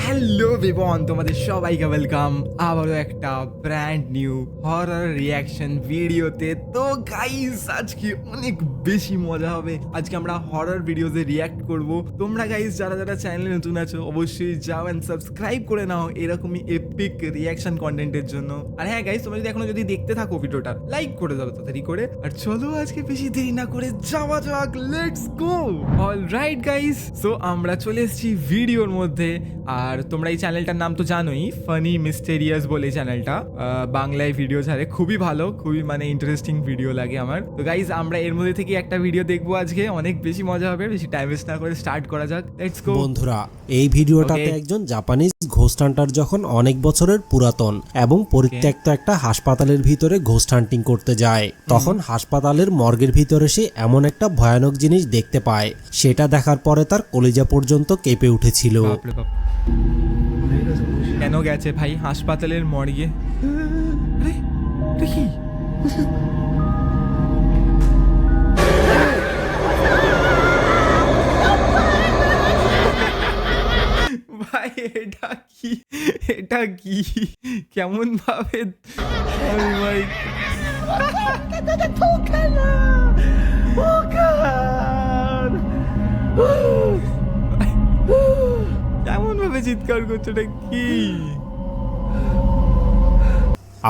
Hello বিবন, তোমাদের সবাইকে welcome আবারও একটা ব্র্যান্ড নিউ হরর রিয়াকশন ভিডিওতে। তো গাইস, আজকে অনেক বেশি মজা হবে। আজকে আমরা হরর ভিডিওতে রিয়াক্ট করব। তোমরা গাইস যারা যারা চ্যানেলে নতুন আছো অবশ্যই যাও এন্ড সাবস্ক্রাইব করে নাও এরকমই এপিক রিয়াকশন কন্টেন্টের জন্য। আর হ্যাঁ গাইস, তোমরা যদি এখনো দেখতে থাকো ভিডিওটা লাইক করে দাও তাড়াতাড়ি করে। আর চলো আজকে বেশি দেরি না করে যাওয়া যাক, let's go. Alright guys, so আমরা চলে এসেছি ভিডিওর মধ্যে। আর তোমরা এই চ্যানেলটার নাম তো জানোই, ফানি মিস্টেরিয়াস বলে চ্যানেলটা। বাংলায় ভিডিও ছাড়ে, খুবই ভালো, খুবই মানে ইন্টারেস্টিং ভিডিও লাগে আমার। তো গাইজ আমরা এর মধ্যে থেকে একটা ভিডিও দেখবো আজকে, অনেক বেশি মজা হবে। বেশি টাইম ওয়েস্ট না করে স্টার্ট করা যাক, লেটস গো। বন্ধুরা, এই ভিডিওটাতে একজন জাপানিজ ঘোস্ট হান্টার যখন অনেক বছরের পুরাতন এবং পরিত্যক্ত একটা হাসপাতালের ভিতরে ঘোস্ট হান্টিং করতে যায়, তখন হাসপাতালের মর্গের ভিতরে সে এমন একটা ভয়ানক জিনিস দেখতে পায়। সেটা দেখার পরে তার কলিজা পর্যন্ত কেঁপে উঠেছিল। কেন গেছে ভাই হাসপাতালের মর্গে? আরে দেখি ভাই, এটা কি কেমন ভাবে ভাই কেমন ভাবে চিৎকার করছে, এটা কি?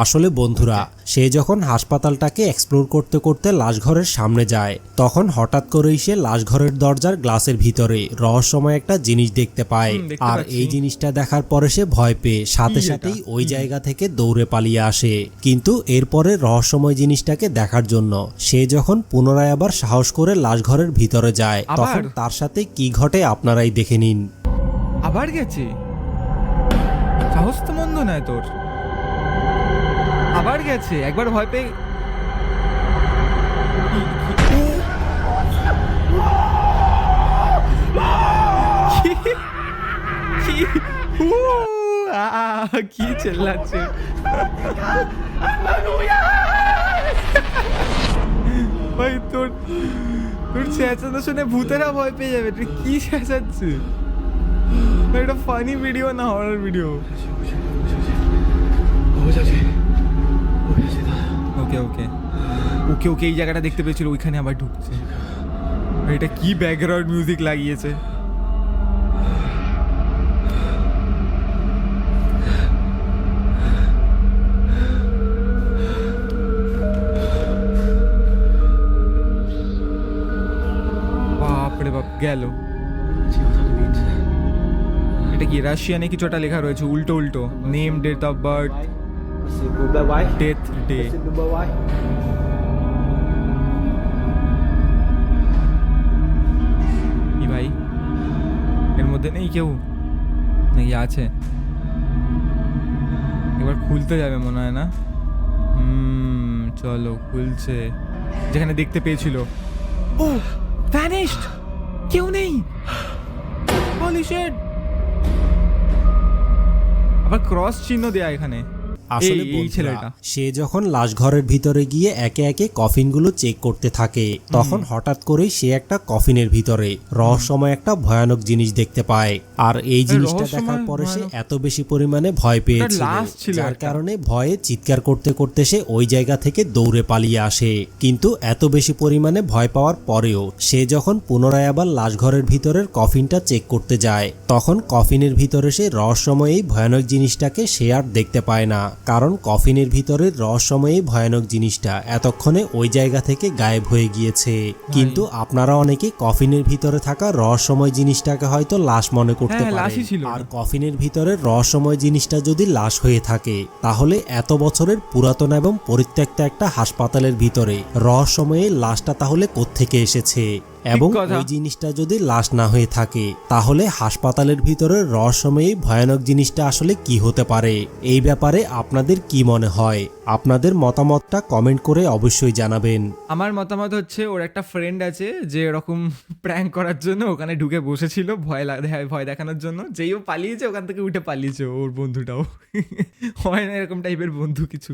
আসলে বন্ধুরা, সে যখন হাসপাতালটাকে এক্সপ্লোর করতে করতে লাশঘরের সামনে যায়, তখন হঠাৎ করেই সে লাশঘরের দরজার গ্লাসের ভিতরে রহস্যময় একটা জিনিস দেখতে পায়। আর এই জিনিসটা দেখার পরে সে ভয় পেয়ে সাথে সাথেই ওই জায়গা থেকে দৌড়ে পালিয়ে আসে। কিন্তু এরপরে রহস্যময় জিনিসটাকে দেখার জন্য সে যখন পুনরায় আবার সাহস করে লাশঘরের ভিতরে যায়, তখন তার সাথে কি ঘটে আপনারাই দেখে নিন। আবার গেছে, সাহস তো মন্দ নয় তোর। আবার গেছে, একবার ভয় পেয়ে কি চেল্লাচ্ছে ভাই। তোর চেঁচানো শুনে ভূতেরা ভয় পেয়ে যাবে। তুই কি চেঁচাচ্ছে? এটা ফানি ভিডিও না হরর ভিডিও? ওকে ওকে ওকে ওকে এই জায়গাটা দেখতে পেয়েছিল, ওইখানে আবার ঢুকছে। এটা কি ব্যাকগ্রাউন্ড মিউজিক লাগিয়েছে? বাপরে বাপ, গেল। এটা কি রাশিয়ানে কিছুটা লেখা রয়েছে উল্টো উল্টো? Name, date of birth, death day. কি ভাই, এর মধ্যে নেই কেউ নাকি আছে? এবার খুলতে যাবে মনে হয় না? চলো, খুলছে। যেখানে দেখতে পেয়েছিল। ও ভ্যানিশড, কেউ নেই। হলি শিট, আবার ক্রস চিহ্ন দেয়া এখানে। আসলে বন্ধুরা, সে যখন লাশঘরের ভিতরে গিয়ে একে একে কফিনগুলো চেক করতে থাকে, তখন হঠাৎ করেই সে একটা কফিনের ভিতরে রহস্যময় একটা ভয়ানক জিনিস দেখতে পায়। আর এই জিনিসটা দেখার পরে সে এত বেশি পরিমাণে ভয় পেয়েছিল, যার কারণে ভয়ে চিৎকার করতে করতে সে ওই জায়গা থেকে দৌড়ে পালিয়ে আসে। কিন্তু এত বেশি পরিমাণে ভয় পাওয়ার পরেও সে যখন পুনরায় আবার লাশঘরের ভিতরের কফিনটা চেক করতে যায়, তখন কফিনের ভিতরে সে রহস্যময় এই ভয়ানক জিনিসটাকে সে আর দেখতে পায় না। কারণ কফিনের ভিতরের রহস্যময়ী ভয়ানক জিনিসটা এতক্ষণে ওই জায়গা থেকে গায়েব হয়ে গিয়েছে। কিন্তু আপনারা অনেকে কফিনের ভিতরে থাকা রহস্যময় জিনিসটাকে হয়তো লাশ মনে করতে পারেন। আর কফিনের ভিতরের রহস্যময় জিনিসটা যদি লাশ হয়ে থাকে, তাহলে এত বছরের পুরাতন এবং পরিত্যক্ত একটা হাসপাতালের ভিতরে রহস্যময়ী লাশটা তাহলে কোত্থেকে এসেছে? এবং ওই জিনিসটা যদি লাশ না হয়ে থাকে, তাহলে হাসপাতালের ভিতরে রহস্যময়ী ভয়ানক জিনিসটা আসলে কি হতে পারে? এই ব্যাপারে আপনাদের কি মনে হয়? আপনাদের মতামতটা কমেন্ট করে অবশ্যই জানাবেন। আমার মতামত হচ্ছে, ওর একটা ফ্রেন্ড আছে যে এরকম প্র্যাঙ্ক করার জন্য ওখানে ঢুকে বসেছিল ভয় দেখানোর জন্য। যেই ও পালিয়েছে ওখান থেকে উঠে পালিয়েছে ওর বন্ধুটাও। হয় না এরকম টাইপের বন্ধু কিছু?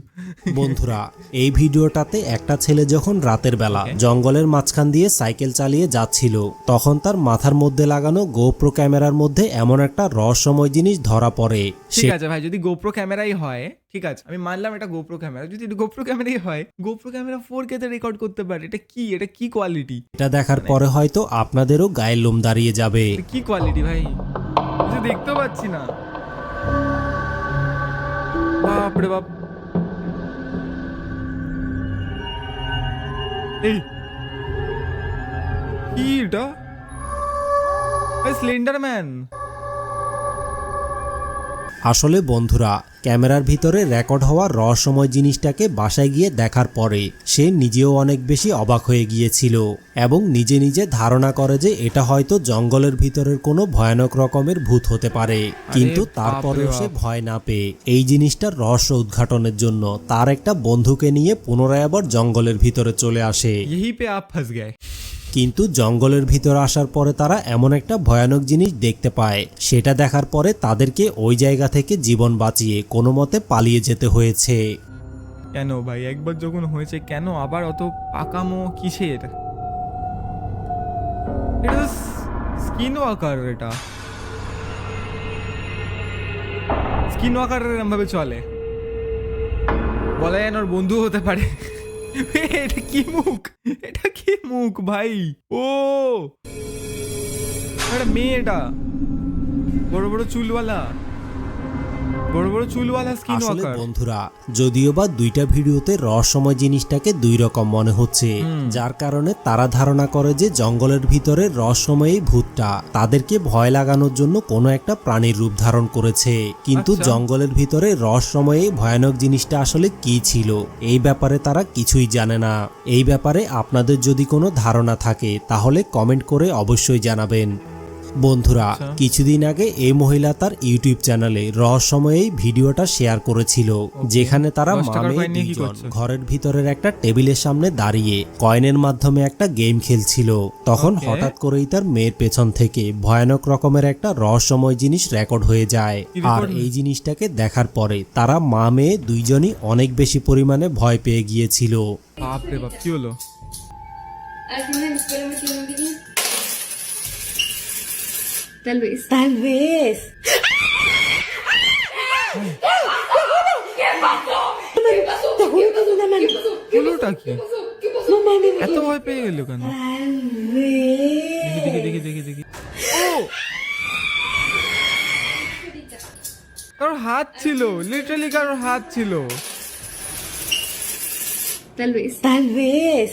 বন্ধুরা, এই ভিডিওটাতে একটা ছেলে যখন রাতের বেলা জঙ্গলের মাঝখান দিয়ে সাইকেল চালিয়ে দিয়ে যাচ্ছিল, তখন তার মাথার মধ্যে লাগানো গোপ্রো ক্যামেরার মধ্যে এমন একটা রহস্যময় জিনিস ধরা পড়ে। ঠিক আছে ভাই, যদি গোপ্রো ক্যামেরাই হয় ঠিক আছে, আমি মানলাম এটা গোপ্রো ক্যামেরা, যদি গোপ্রো ক্যামেরাই হয়, গোপ্রো ক্যামেরা 4K তে রেকর্ড করতে পারে, এটা কি কোয়ালিটি? এটা দেখার পরে হয়তো আপনাদেরও গায়ের লোম দাঁড়িয়ে যাবে। কি কোয়ালিটি ভাই, কিছু দেখতেও পাচ্ছি না। বাপ রে বাপ, এই কি এটা? স্লেন্ডারম্যান। আসলে বন্ধুরা, ক্যামেরার ভিতরে রেকর্ড হওয়া রহস্যময় জিনিসটাকে বাসায় গিয়ে দেখার পরে সে নিজেও অনেক বেশি অবাক হয়ে গিয়েছিল এবং নিজে নিজে ধারণা করে যে এটা হয়তো জঙ্গলের ভিতরের কোনো ভয়ানক রকমের ভূত হতে পারে। কিন্তু তারপরেও সে ভয় না পেয়ে এই জিনিসটার রহস্য উদ্ঘাটনের জন্য তার একটা বন্ধুকে নিয়ে পুনরায় আবার জঙ্গলের ভিতরে চলে আসে। यहीं पे आप फंस गए। কিন্তু জঙ্গলের ভিতরে আসার পরে তারা এমন একটা ভয়ানক জিনিস দেখতে পায়, সেটা দেখার পরে তাদেরকে ওই জায়গা থেকে জীবন বাঁচিয়ে কোনো মতে পালিয়ে যেতে হয়েছে। কেন ভাই, একবার যখন হয়েছে কেন আবার অত পাকামো কিসের? এটা স্কিন ওয়াকার, এটা স্কিন ওয়াকার এরম ভাবে চলে, বলা যায় না ওর বন্ধু হতে পারে। এটা কি মুখ, এটা কি মুখ ভাই? ও এটা মেয়ে, এটা বড় বড় চুলওয়ালা স্কিন আসলে ওয়াকার। বন্ধুরা, যদিও বা দুইটা ভিডিওতে রহস্যময় জিনিসটাকে দুই রকম মনে হচ্ছে, যার কারণে তারা ধারণা করে যে জঙ্গলের ভিতরে রহস্যময় এই ভূতটা তাদেরকে ভয় লাগানোর জন্য কোনো একটা প্রাণীর রূপ ধারণ করেছে। কিন্তু জঙ্গলের ভিতরে রহস্যময় এই ভয়ানক জিনিসটা আসলে কি ছিল এই ব্যাপারে তারা কিছুই জানে না। এই ব্যাপারে আপনাদের যদি কোনো ধারণা থাকে তাহলে কমেন্ট করে অবশ্যই জানাবেন। বন্ধুরা, কিছুদিন আগে এই মহিলা তার ইউটিউব চ্যানেলে রহস্যময় এই ভিডিওটা শেয়ার করেছিল, যেখানে তারা মামে দুইজন ঘরের ভিতরের একটা টেবিলের সামনে দাঁড়িয়ে কয়েনের মাধ্যমে একটা গেম খেলছিল। তখন হঠাৎ করেই তার মেয়ের পেছন থেকে ভয়ানক রকমের একটা রহস্যময় জিনিস রেকর্ড হয়ে যায়। আর এই জিনিসটাকে দেখার পরে তারা মা মেয়ে দুইজনই অনেক বেশি পরিমাণে ভয় পেয়ে গিয়েছিল। বাপ রে বাপ, কি হলো? Tal vez. হলোটা কি? এত ভয় পেয়ে গেল কেন? দেখি। ও, কারোর হাত ছিল, লিটারালি কারোর হাত ছিল। Tal vez.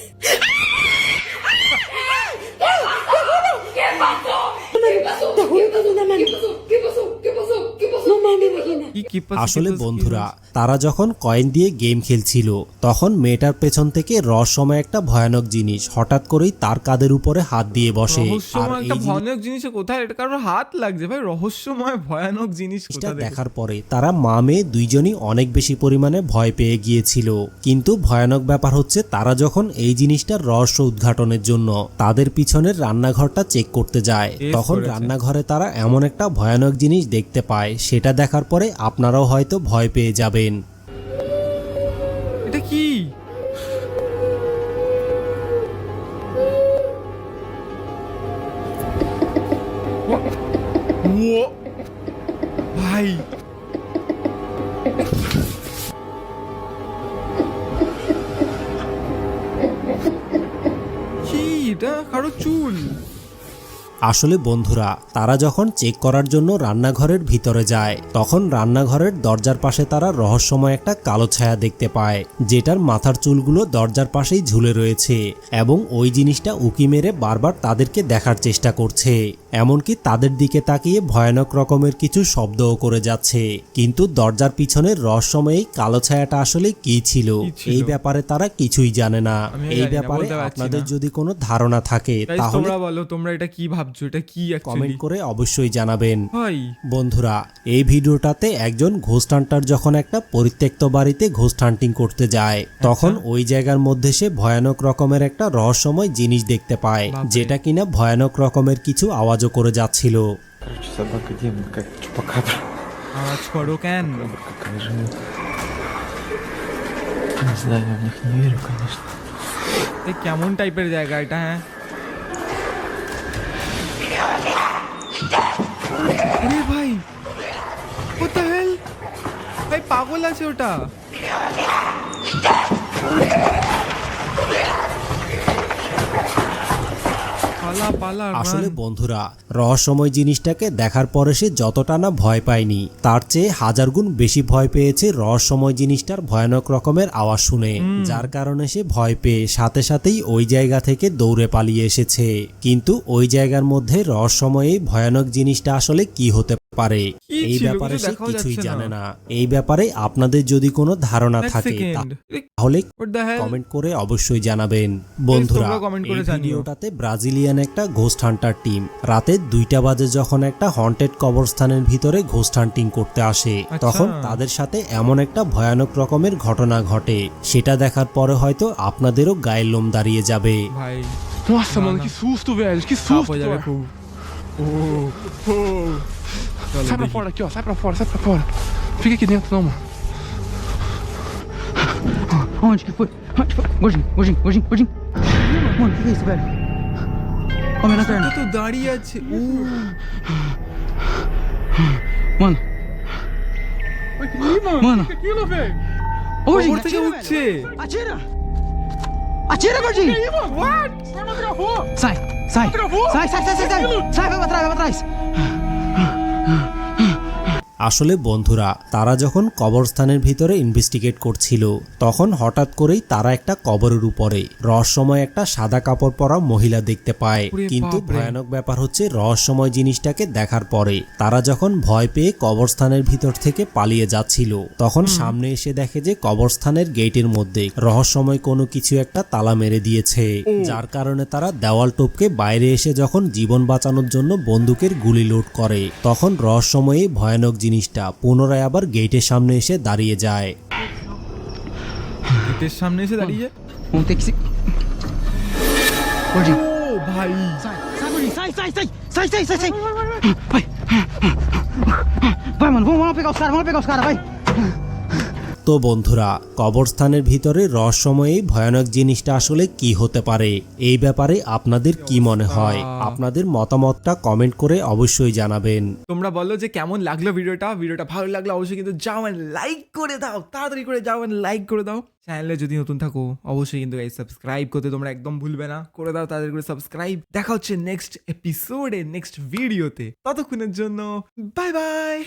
আসলে বন্ধুরা, তারা যখন কয়েন দিয়ে গেম খেলছিল তখন মেয়েটার পেছন থেকে রহস্যময় একটা ভয়ানক জিনিস হঠাৎ করেই তার কাঁধের উপরে হাত দিয়ে বসে। আর রহস্যময় একটা এই ভয়ানক জিনিস কোথায়? এটা কারোর হাত লাগছে ভাই, রহস্যময় ভয়ানক জিনিস জিনিসটা কোথায়? দেখার পরে তারা মা মেয়ে দুইজনই অনেক বেশি পরিমাণে ভয় পেয়ে গিয়েছিল। কিন্তু ভয়ানক ব্যাপার হচ্ছে, তারা যখন এই জিনিসটার রহস্য উদ্ঘাটনের জন্য তাদের পিছনের রান্নাঘরটা চেক করতে যায়, তখন রান্নাঘরে তারা এমন একটা ভয়ানক জিনিস দেখতে পায়, সেটা দেখার পরে আপনারাও হয়তো ভয় পেয়ে যাবেন। এটা কি? ও ভাই, কি এটা? কারো চুল? আসলে বন্ধুরা, তারা যখন চেক করার জন্য রান্নাঘরের ভিতরে যায় তখন রান্নাঘরের দরজার পাশে তারা রহস্যময় একটা কালো ছায়া দেখতে পায়, যেটার মাথার চুলগুলো দরজার পাশেই ঝুলে রয়েছে এবং ওই জিনিসটা উকি মেরে বারবার তাদেরকে দেখার চেষ্টা করছে। এমনকি তাদের দিকে তাকিয়ে ভয়ানক রকমের কিছু শব্দও করে যাচ্ছে। কিন্তু দরজার পিছনের রহস্যময় কালো ছায়াটা আসলে কি ছিল এই ব্যাপারে তারা কিছুই জানে না। এই ব্যাপারে আপনাদের যদি কোনো ধারণা থাকে তাহলে তোমরা বলো, তোমরা এটা কি ভাবছো? এটা কি কমেন্ট করে অবশ্যই জানাবেন। ভাই বন্ধুরা, এই ভিডিওটাতে একজন ঘোস্ট হান্টার যখন একটা পরিত্যক্ত বাড়িতে ঘোস্ট হান্টিং করতে যায় তখন ওই জায়গার মধ্যে সে ভয়ানক রকমের একটা রহস্যময় জিনিস দেখতে পায়, যেটা কিনা ভয়ানক রকমের কিছু আওয়াজও করে যাচ্ছিল। Собака демон, как чупакабра. আওয়াজ করো কেন? Какая же... Не знаю, я в них не верю, конечно. কেমন টাইপের জায়গা এটা? হ্যাঁ, পাগল আছে ওটা। পালা পালা আসলে run। বন্ধুরা, রহস্যময় জিনিসটাকে দেখার পরে সে যতটা না ভয় পায়নি, তার চেয়ে হাজার গুণ বেশি ভয় পেয়েছে রহস্যময় জিনিসটার ভয়ানক রকমের আওয়াজ শুনে, যার কারণে সে ভয় পেয়ে সাথে সাথেই ওই জায়গা থেকে দৌড়ে পালিয়ে এসেছে। কিন্তু ওই জায়গার মধ্যে রহস্যময় এই ভয়ানক জিনিসটা আসলে কি হতে পারে কি এই ছিল? ব্যাপারে কিছু সে দেখাও কিছুই যাচ্ছে না। জানে না। এই ব্যাপারে আপনাদের যদি কোনো ধারণা এক থাকে সেকেন্ড। তাহলে What the hell? কমেন্ট করে অবশ্যই জানাবেন। বন্ধুরা, তোমরা comment করে এই জানিও। ভিডিওটাতে ব্রাজিলিয়ান একটা ঘোস্ট হান্টার টিম রাতে 2টা বাজে যখন একটা হন্টেড কবরস্থানের ভিতরে ঘোস্ট হান্টিং করতে আসে, আচ্ছা। তখন তাদের সাথে এমন একটা ভয়ানক রকমের ঘটনা ঘটে, সেটা দেখার পরে হয়তো আপনাদেরও গায়ের লোম দাঁড়িয়ে যাবে। ভাই Nossa, mano, que susto, velho. Que চাপ susto. হয়ে যাবে খুব। ও চলো Sai pra দেখি। fora aqui, ó. Sai pra fora, sai pra fora. Fica aqui dentro, não, mano. Onde que foi? Onde foi? Gordinho, gordinho, gordinho, gordinho. Mano, o que é isso, velho? Ó, minha lanterna. তো দাঁড়িয়ে আছে। ও Mano. Mano. Que aquilo, velho? Ô, gordinho, কবর থেকে atira, উঠছে। velho. Atira! Atira, gordinho! E aí, mano? What? A arma travou. Sai, sai. Travou? Sai, sai, sai, sai, sai. Sai, vai pra trás, vai pra trás. আসলে বন্ধুরা, তারা যখন কবরস্থানের ভিতরে investigate করছিল, তখন হঠাৎ করেই তারা একটা কবরের উপরে রহস্যময় একটা সাদা কাপড় পরা মহিলা দেখতে পায়। ওরে কিন্তু বাপরে। ভয়ানক ব্যাপার হচ্ছে, রহস্যময় জিনিসটাকে দেখার পরে তারা যখন ভয় পেয়ে কবরস্থানের ভিতর থেকে পালিয়ে যাচ্ছিল, তখন সামনে এসে দেখে যে কবরস্থানের গেটের মধ্যে রহস্যময় কোনো কিছু একটা তালা মেরে দিয়েছে, যার কারণে তারা দেওয়াল টপকে বাইরে এসে যখন জীবন বাঁচানোর জন্য বন্দুকের গুলি লোড করে, তখন রহস্যময়ী ভয়ানক জিনিসটা পুনরায় আবার গেটের সামনে এসে দাঁড়িয়ে যায়। গেটের সামনে এসে দাঁড়িয়ে। Vamos ter que se... Gordinho. ও ভাই Sai, sai, gordinho. Sai, sai, sai. Sai, sai, sai, sai. Vai. Vai, mano. Vamos lá pegar os caras. Vamos lá pegar os caras, vai. তো বন্ধুরা, কবরস্থানের ভিতরে রহস্যময় এই ভয়ানক জিনিসটা আসলে কি হতে পারে, এই ব্যাপারে আপনাদের কি মনে হয়? আপনাদের মতামতটা কমেন্ট করে অবশ্যই জানাবেন। তোমরা বলো যে কেমন লাগলো ভিডিওটা। ভিডিওটা ভালো লাগলো অবশ্যই কিন্তু যাও লাইক করে দাও, তাড়াতাড়ি করে যাও লাইক করে দাও। চ্যানেলে যদি নতুন থাকো অবশ্যই কিন্তু সাবস্ক্রাইব করতে তোমরা একদম ভুলবে না, করে দাও তাড়াতাড়ি করে সাবস্ক্রাইব। দেখা হচ্ছে নেক্সট এপিসোডে, নেক্সট ভিডিওতে। ততক্ষণের জন্য বাই বাই।